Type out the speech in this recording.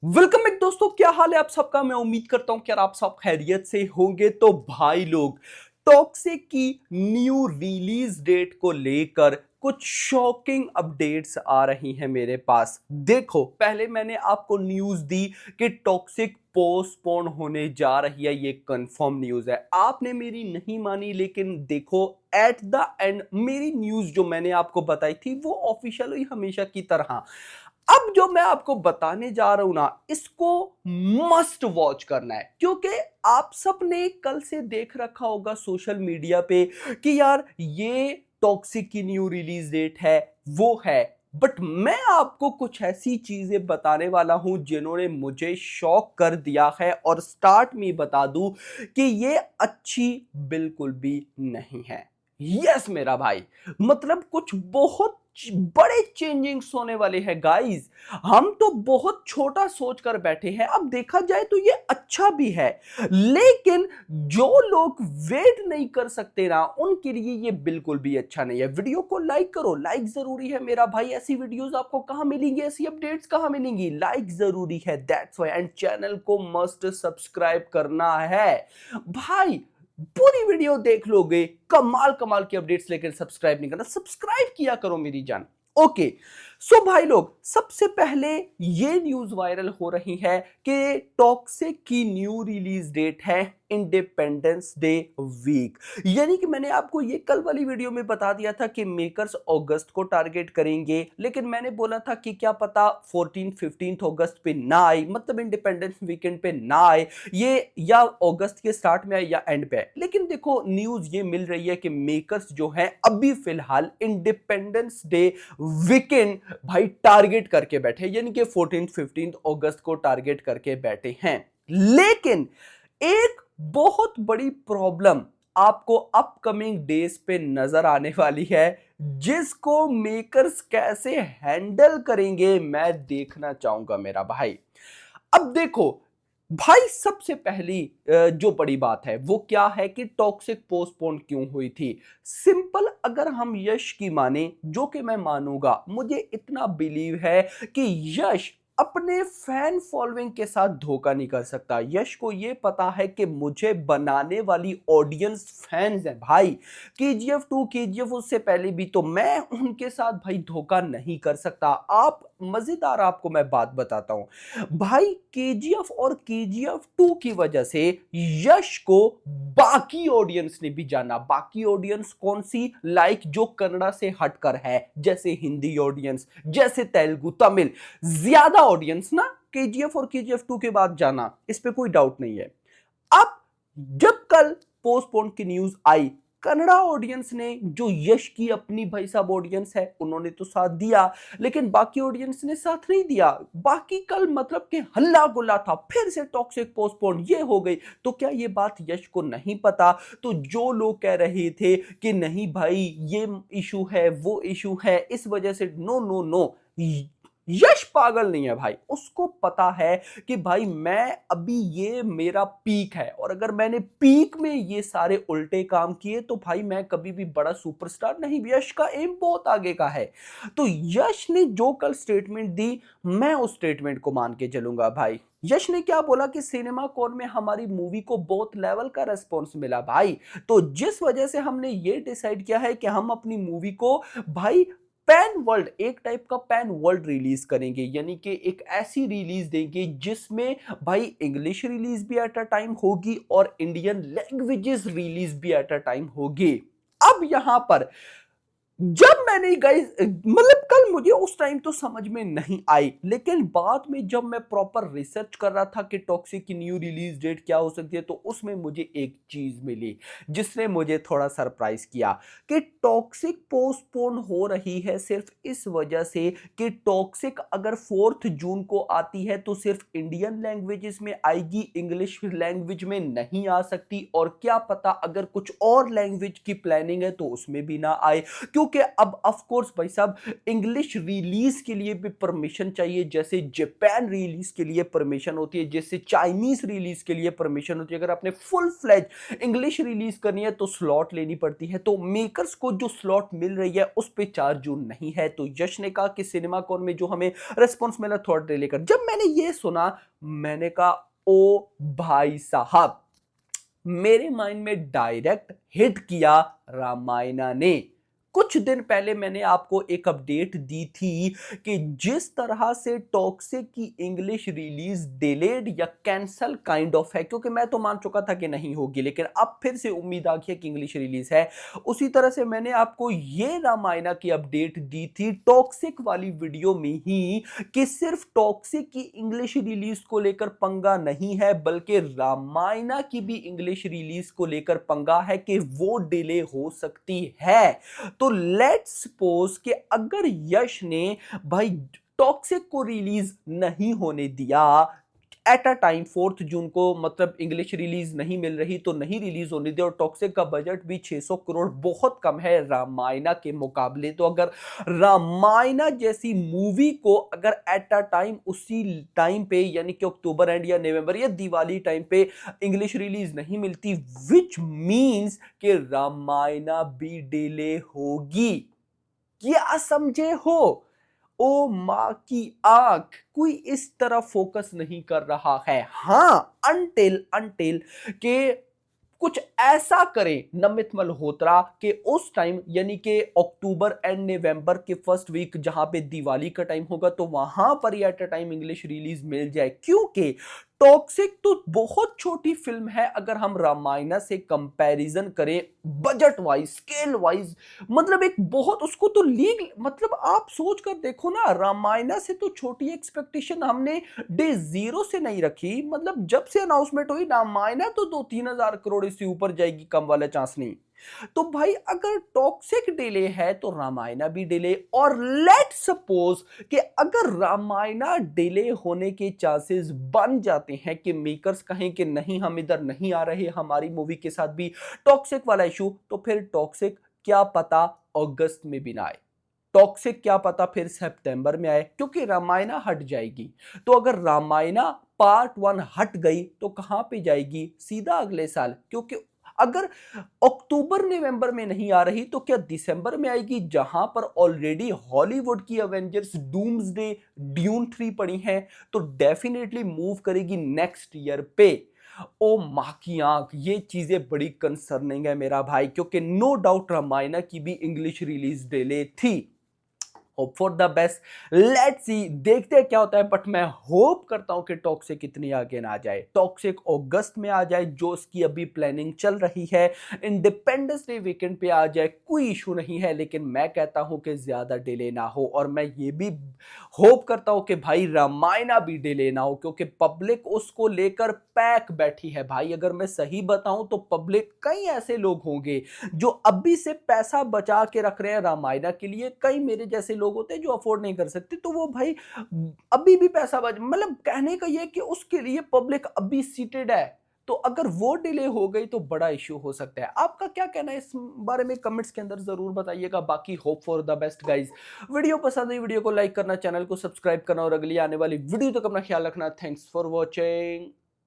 Welcome back दोस्तों, क्या हाल है आप सबका। मैं उम्मीद करता हूं कि यार आप सब खैरियत से होंगे। तो भाई लोग, टॉक्सिक की न्यू रिलीज डेट को लेकर कुछ शॉकिंग अपडेट्स आ रही हैं मेरे पास। देखो, पहले मैंने आपको न्यूज दी कि टॉक्सिक पोस्टपोन होने जा रही है, ये कंफर्म न्यूज है। आपने मेरी नहीं मानी, लेकिन देखो एट द एंड मेरी न्यूज जो मैंने आपको बताई थी वो ऑफिशियल हुई हमेशा की तरह। अब जो मैं आपको बताने जा रहा हूं ना, इसको मस्ट वॉच करना है, क्योंकि आप सब ने कल से देख रखा होगा सोशल मीडिया पे कि यार ये टॉक्सिक की न्यू रिलीज डेट है, वो है। बट मैं आपको कुछ ऐसी चीजें बताने वाला हूं जिन्होंने मुझे शॉक कर दिया है, और स्टार्ट में बता दूं कि ये अच्छी बिल्कुल भी नहीं है। यस मेरा भाई, मतलब कुछ बहुत बड़े चेंजिंग्स होने वाले हैं गाइस। हम तो बहुत छोटा सोच कर बैठे हैं, अब देखा जाए तो ये अच्छा भी है, लेकिन जो लोग वेट नहीं कर सकते ना, उनके लिए ये बिल्कुल भी अच्छा नहीं है। वीडियो को लाइक करो, लाइक जरूरी है मेरा भाई। ऐसी वीडियोस आपको कहां मिलेंगी, ऐसी अपडेट्स कहां मिलेंगी, लाइक जरूरी है, दैट्स व्हाई। एंड चैनल को मस्ट सब्सक्राइब करना है भाई। पूरी वीडियो देख लोगे, कमाल कमाल की अपडेट्स, लेकर सब्सक्राइब नहीं करना, सब्सक्राइब किया करो मेरी जान। ओके, सो भाई लोग, सबसे पहले ये न्यूज वायरल हो रही है कि टॉक्सिक की न्यू रिलीज डेट है इंडिपेंडेंस डे वीक। यानी कि मैंने आपको ये कल वाली वीडियो में बता दिया था कि मेकर्स अगस्त को टारगेट करेंगे, लेकिन मैंने बोला था कि क्या पता 14-15 अगस्त पे ना आए, मतलब इंडिपेंडेंस वीकेंड पे ना आए, ये या अगस्त के स्टार्ट में आए या एंड पे आए। लेकिन देखो, न्यूज ये मिल रही है कि मेकर्स जो हैं अभी फिलहाल इंडिपेंडेंस डे वीकेंड भाई टारगेट करके बैठे, यानी कि 14-15 अगस्त को टारगेट करके बैठे हैं। लेकिन एक बहुत बड़ी प्रॉब्लम आपको अपकमिंग डेज पे नजर आने वाली है, जिसको मेकर्स कैसे हैंडल करेंगे मैं देखना चाहूंगा मेरा भाई। अब देखो भाई, सबसे पहली जो बड़ी बात है वो क्या है कि टॉक्सिक पोस्टपोन क्यों हुई थी। सिंपल, अगर हम यश की माने, जो कि मैं मानूंगा, मुझे इतना बिलीव है कि यश अपने फैन फॉलोइंग के साथ धोखा नहीं कर सकता। यश को ये पता है कि मुझे बनाने वाली ऑडियंस फैंस है भाई। KGF 2 KGF उससे पहले भी, तो मैं उनके साथ भाई धोखा नहीं कर सकता। आप मजेदार आपको मैं बात बताता हूं भाई, KGF और KGF 2 की वजह से यश को बाकी ऑडियंस ने भी जाना। बाकी ऑडियंस कौन सी, लाइक जो कन्नड़ा से हटकर है, जैसे हिंदी ऑडियंस, जैसे तेलुगु, तमिल, ज्यादा ऑडियंस ना KGF और KGF 2 के बाद जाना, इस पे कोई डाउट नहीं है। अब जब कल पोस्टपोन की न्यूज आई, कन्नड़ा ऑडियंस ने, जो यश की अपनी भाई साहब ऑडियंस है, उन्होंने तो साथ दिया, लेकिन बाकी ऑडियंस ने साथ नहीं दिया। बाकी कल मतलब कि हल्ला गुल्ला था, फिर से टॉक्सिक पोस्टपोन ये हो गई। तो क्या ये बात यश को नहीं पता? तो जो लोग कह रहे थे कि नहीं भाई ये इशू है, वो इशू है, इस वजह से, नो नो नो, यश पागल नहीं है भाई। उसको पता है कि भाई मैं अभी, ये मेरा पीक है, और अगर मैंने पीक में ये सारे उल्टे काम किए तो भाई मैं कभी भी बड़ा सुपरस्टार नहीं। यश का एम बहुत आगे का है। तो यश ने जो कल स्टेटमेंट दी, मैं उस स्टेटमेंट को मान के चलूंगा भाई। यश ने क्या बोला कि सिनेमा कॉन में हमारी मूवी को बहुत लेवल का रेस्पॉन्स मिला भाई, तो जिस वजह से हमने ये डिसाइड किया है कि हम अपनी मूवी को भाई पैन वर्ल्ड, एक टाइप का पैन वर्ल्ड रिलीज करेंगे, यानी कि एक ऐसी रिलीज देंगे जिसमें भाई इंग्लिश रिलीज भी एट अ टाइम होगी और इंडियन लैंग्वेजेस रिलीज भी एट अ टाइम होगी। अब यहां पर जब मैंने गाइस, मतलब कल मुझे उस टाइम तो समझ में नहीं आई, लेकिन बाद में जब मैं प्रॉपर रिसर्च कर रहा था कि टॉक्सिक की न्यू रिलीज डेट क्या हो सकती है, तो उसमें मुझे एक चीज मिली जिसने मुझे थोड़ा सरप्राइज किया कि टॉक्सिक पोस्टपोन हो रही है सिर्फ इस वजह से कि टॉक्सिक अगर 4 जून को आती है तो सिर्फ इंडियन लैंग्वेजेस में आएगी, इंग्लिश लैंग्वेज में नहीं आ सकती, और क्या पता अगर कुछ और लैंग्वेज की प्लानिंग है तो उसमें भी ना आए, क्योंकि क्योंकि अब ऑफ कोर्स भाई साहब इंग्लिश रिलीज के लिए भी परमिशन चाहिए, जैसे जापान रिलीज के लिए परमिशन होती है, जैसे चाइनीज रिलीज के लिए परमिशन होती है। अगर आपने फुल फ्लेज इंग्लिश रिलीज करनी है तो स्लॉट लेनी पड़ती है। तो मेकर्स को जो स्लॉट मिल रही है उस पे 4 जून नहीं है। तो यश ने कहा कि सिनेमा कॉन में जो हमें रिस्पॉन्स मिला थोड़ा डिले कर। जब मैंने ये सुना मैंने कहा ओ भाई साहब, मेरे माइंड में डायरेक्ट हिट किया रामायणा ने। कुछ दिन पहले मैंने आपको एक अपडेट दी थी कि जिस तरह से टॉक्सिक की इंग्लिश रिलीज डिलेड या कैंसल काइंड ऑफ है, क्योंकि मैं तो मान चुका था कि नहीं होगी, लेकिन अब फिर से उम्मीद आ गई कि इंग्लिश रिलीज है। उसी तरह से मैंने आपको ये रामायणा की अपडेट दी थी टॉक्सिक वाली वीडियो में ही कि सिर्फ टॉक्सिक की इंग्लिश रिलीज को लेकर पंगा नहीं है, बल्कि रामायणा की भी इंग्लिश रिलीज को लेकर पंगा है कि वो डिले हो सकती है। तो लेट्स सपोज कि अगर यश ने भाई टॉक्सिक को रिलीज नहीं होने दिया एट अ टाइम 4 जून को, मतलब इंग्लिश रिलीज नहीं मिल रही तो नहीं रिलीज होने दिया, और टॉक्सिक का बजट भी 600 करोड़ बहुत कम है रामायणा के मुकाबले। तो अगर रामायणा जैसी मूवी को अगर एट अ टाइम उसी टाइम पे यानी कि अक्टूबर एंड या नवंबर या दिवाली टाइम पे इंग्लिश रिलीज नहीं मिलती, विच मीन्स कि रामायणा भी डिले होगी। क्या समझे हो? ओ मां की आंख, कोई इस तरह फोकस नहीं कर रहा है। हां, अनटिल के कुछ ऐसा करे नमित मल्होत्रा के उस टाइम यानी कि अक्टूबर एंड नवंबर के फर्स्ट वीक जहां पे दिवाली का टाइम होगा, तो वहां पर at a time English release मिल जाए। क्योंकि टॉक्सिक तो बहुत छोटी फिल्म है अगर हम रामायणा से कंपैरिजन करें बजट वाइज, स्केल वाइज, मतलब एक बहुत उसको तो लीग, मतलब आप सोच कर देखो ना, रामायणा से तो छोटी एक्सपेक्टेशन हमने डे जीरो से नहीं रखी। मतलब जब से अनाउंसमेंट हुई रामायणा तो 2-3 हजार करोड़ इससे ऊपर जाएगी, कम वाला चांस नहीं। तो भाई अगर टॉक्सिक डिले है तो रामायणा भी डिले, और लेट सपोज कि अगर रामायणा डिले होने के चांसेस बन जाते हैं कि मेकर्स कहें कि नहीं हम इधर नहीं आ रहे, हमारी मूवी के साथ भी टॉक्सिक वाला इशू, तो फिर टॉक्सिक क्या पता अगस्त में भी ना आए, टॉक्सिक क्या पता फिर सितंबर में आए, क्योंकि रामायणा हट जाएगी। तो अगर रामायणा पार्ट 1 हट गई तो कहां पे जाएगी? सीधा अगले साल। क्योंकि अगर अक्टूबर नवंबर में नहीं आ रही तो क्या दिसंबर में आएगी, जहां पर ऑलरेडी हॉलीवुड की एवेंजर्स डूम्सडे ड्यून 3 पड़ी है, तो डेफिनेटली मूव करेगी नेक्स्ट ईयर पे। ओ मां की आंख, ये चीजें बड़ी कंसर्निंग है मेरा भाई, क्योंकि नो डाउट रामायणा की भी इंग्लिश रिलीज डिले थी। Hope for the best, let's see, देखते हैं क्या होता है। बट मैं होप करता हूं कि टॉक्सिक इतनी आगे ना जाए, टॉक्सिक अगस्त में आ जाए जो उसकी अभी प्लानिंग चल रही है, इंडिपेंडेंस डे वीकेंड पे आ जाए, कोई इशू नहीं है। लेकिन मैं कहता हूं कि ज्यादा डिले ना हो, और मैं ये भी होप करता हूं कि भाई रामायणा भी डिले ना हो, क्योंकि पब्लिक उसको लेकर पैक बैठी है भाई। अगर मैं सही बताऊं तो पब्लिक, कई ऐसे लोग होंगे जो अभी से पैसा बचा के रख रहे हैं रामायणा के लिए, कई मेरे जैसे लोग होते हैं जो अफोर्ड नहीं कर सकते, तो वो भाई अभी भी पैसा बच, मतलब कहने का ये कि उसके लिए पब्लिक अभी सीटेड है। तो अगर वो डिले हो गई तो बड़ा इश्यू हो सकता है। आपका क्या कहना है इस बारे में कमेंट्स के अंदर जरूर बताइएगा। बाकी hope for the best guys. Video पसंद आई, वीडियो को लाइक करना, चैनल को सब्सक्राइब करना, और अगली आने वाली वीडियो तक अपना ख्याल रखना। Thanks for watching.